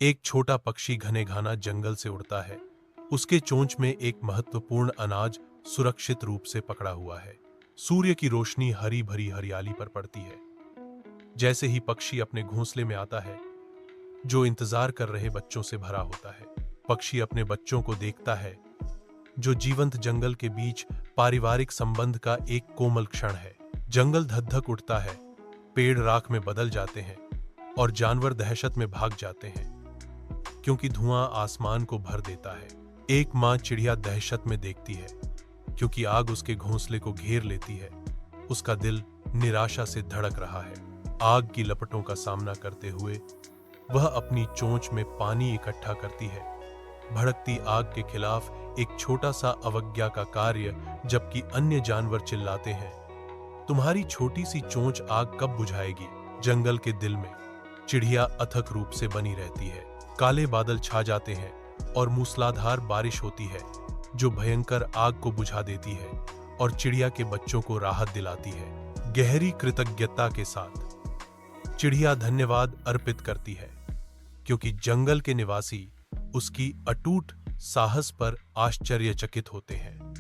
एक छोटा पक्षी घने घाना जंगल से उड़ता है। उसके चोंच में एक महत्वपूर्ण अनाज सुरक्षित रूप से पकड़ा हुआ है। सूर्य की रोशनी हरी भरी हरियाली पर पड़ती है। जैसे ही पक्षी अपने घोंसले में आता है, जो इंतजार कर रहे बच्चों से भरा होता है, पक्षी अपने बच्चों को देखता है, जो जीवंत जंगल के बीच पारिवारिक संबंध का एक कोमल क्षण है। जंगल धक-धक उठता है, पेड़ राख में बदल जाते हैं और जानवर दहशत में भाग जाते हैं, क्योंकि धुआं आसमान को भर देता है। एक माँ चिड़िया दहशत में देखती है, क्योंकि आग उसके घोंसले को घेर लेती है। उसका दिल निराशा से धड़क रहा है। आग की लपटों का सामना करते हुए वह अपनी चोंच में पानी इकट्ठा करती है। भड़कती आग के खिलाफ एक छोटा सा अवज्ञा का कार्य, जबकि अन्य जानवर चिल्लाते हैं, तुम्हारी छोटी सी चोंच आग कब बुझाएगी? जंगल के दिल में चिड़िया अथक रूप से बनी रहती है। काले बादल छा जाते हैं और मूसलाधार बारिश होती है, जो भयंकर आग को बुझा देती है और चिड़िया के बच्चों को राहत दिलाती है। गहरी कृतज्ञता के साथ चिड़िया धन्यवाद अर्पित करती है, क्योंकि जंगल के निवासी उसकी अटूट साहस पर आश्चर्यचकित होते हैं।